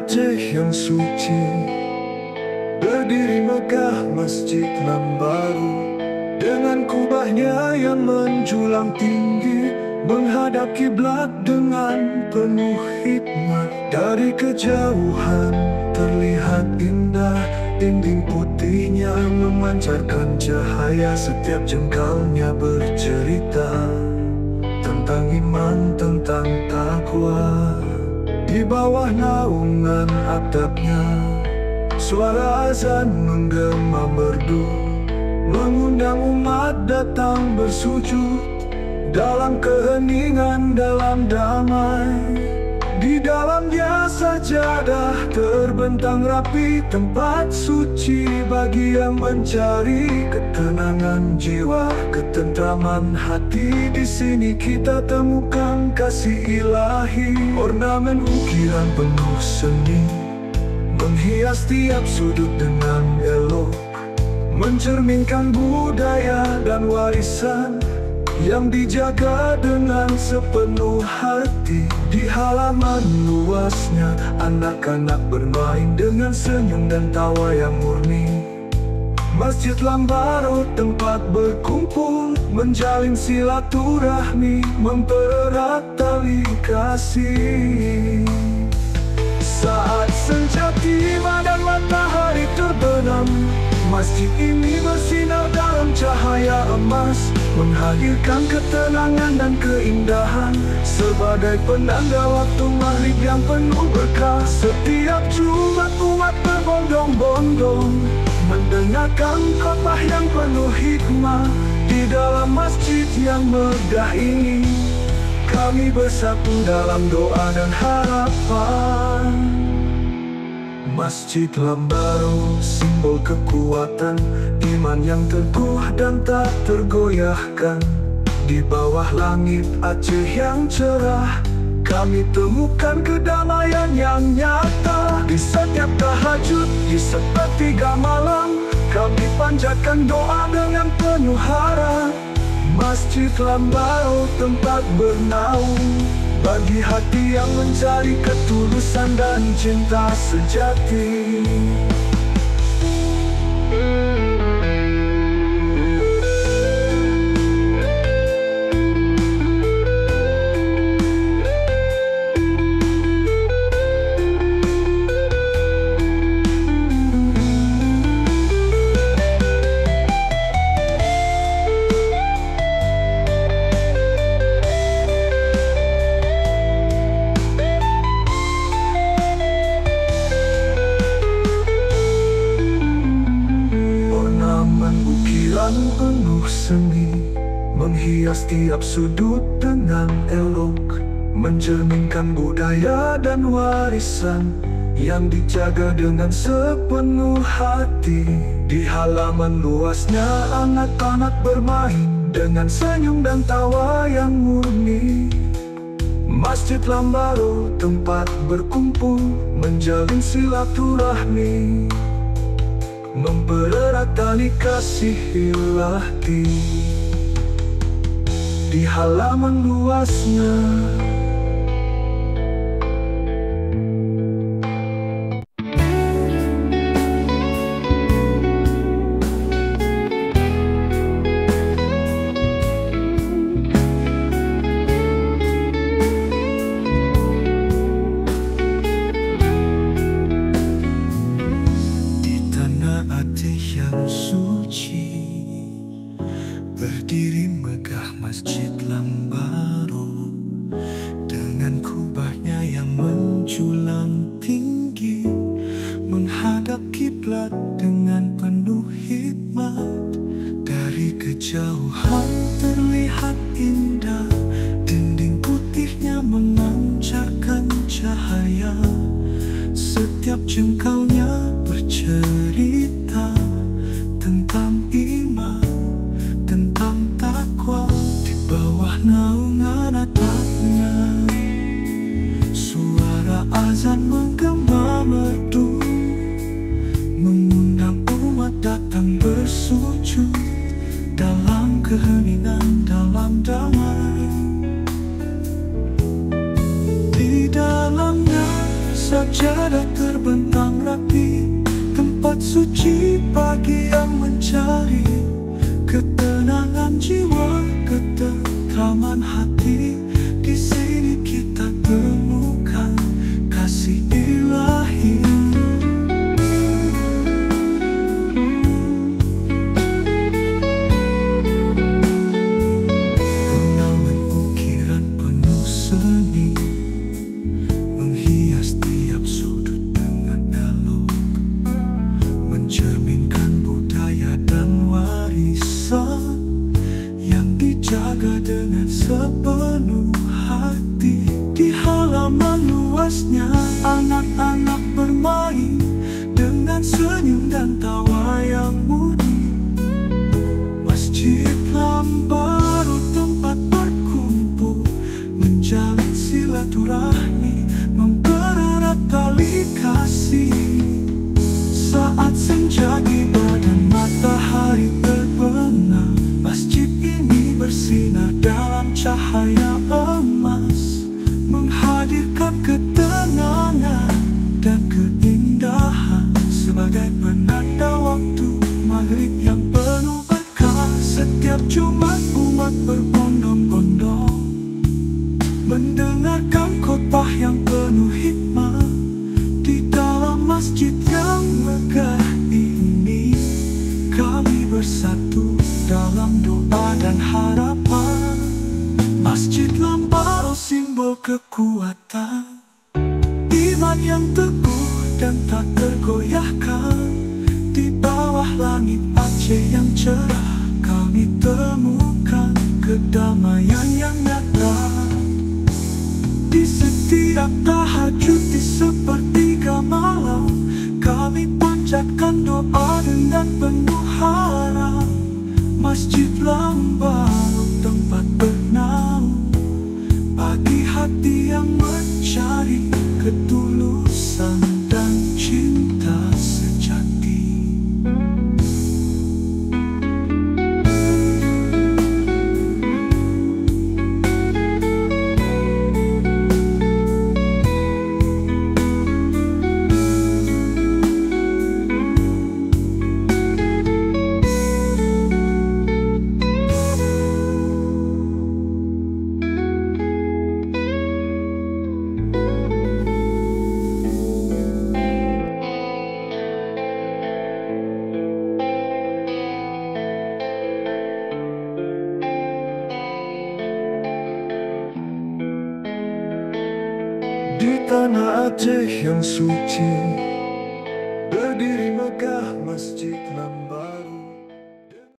Aceh yang suci, berdiri megah Masjid Lambaru, dengan kubahnya yang menjulang tinggi, menghadap kiblat dengan penuh hikmat. Dari kejauhan terlihat indah, dinding putihnya memancarkan cahaya. Setiap jengkalnya bercerita tentang iman, tentang takwa. Di bawah naungan atapnya, suara azan menggema merdu, mengundang umat datang bersujud dalam keheningan, dalam damai. Di dalamnya sajadah terbentang rapi, tempat suci bagi yang mencari ketenangan jiwa, ketentraman hati. Di sini kita temukan kasih ilahi. Ornamen ukiran penuh seni menghias tiap sudut dengan elok, mencerminkan budaya dan warisan yang dijaga dengan sepenuh hati. Di halaman luasnya, anak-anak bermain dengan senyum dan tawa yang murni. Masjid Lambaru tempat berkumpul, menjalin silaturahmi, mempererat tali kasih. Saat senja tiba dan matahari terbenam, masjid ini bersinar dalam cahaya emas, menghadirkan ketenangan dan keindahan, sebagai penanda waktu maghrib yang penuh berkah. Setiap Jumat umat berbondong-bondong mendengarkan khotbah yang penuh hikmah. Di dalam masjid yang megah ini, kami bersatu dalam doa dan harapan. Masjid Lambaru, simbol kekuatan, iman yang teguh dan tak tergoyahkan. Di bawah langit Aceh yang cerah, kami temukan kedamaian yang nyata. Di setiap tahajud, di sepertiga malam, kami panjatkan doa dengan penuh harap. Masjid Lambaru tempat bernaung bagi hati yang mencari ketulusan dan cinta sejati. Penuh seni menghias tiap sudut dengan elok, mencerminkan budaya dan warisan yang dijaga dengan sepenuh hati. Di halaman luasnya anak-anak bermain dengan senyum dan tawa yang murni. Masjid Lambaru tempat berkumpul, menjalin silaturahmi, mempererat tali kasih ilahi. Di halaman luasnya, berdiri megah Masjid Lambaru, dengan kubahnya yang menjulang tinggi, menghadap kiblat dengan penuh hikmat. Dari kejauhan terlihat indah, dinding putihnya memancarkan cahaya. Setiap jengkalnya bercerita tentang iman, tentang takwa. Di bawah naungan atapnya, suara azan menggema merdu, mengundang umat datang bersujud dalam keheningan, dalam damai. Di dalamnya saja sajadah terbentang rapi, tempat suci bagi yang mencari ketenangan jiwa, ketentraman hati. Di sini kita temukan kasih ilahi. Ornamen ukiran penuh seni menghias tiap sudut dengan elok, mencerminkan budaya dan warisan yang dijaga dengan sepenuh hati. Di halaman luasnya anak-anak bermain dengan senyum dan tawa yang murni. Masjid Lambaru tempat berkumpul, menjalin silaturahmi, mempererat tali kasih. Saat senja tiba dan matahari terbenam, masjid ini bersinar dalam cahaya emas, menghadirkan ketenangan dan keindahan sebagai penanda waktu maghrib yang penuh berkah. Setiap Jumat umat berbondong-bondong mendengarkan khotbah yang penuh hikmah. Di dalam masjid yang megah ini, kami bersatu dalam doa dan harapan. Masjid Lambaru simbol kekuatan, iman yang teguh dan tak tergoyahkan. Di bawah langit Aceh yang cerah, kami temukan kedamaian yang nyata. Di setiap tahajud di sepertiga malam, kami panjatkan doa dengan penuh harap. Masjid Lambaru tempat bernaung bagi hati yang mencari ketulusan dan cinta sejati. Di tanah Aceh yang suci berdiri megah Masjid Lambaru.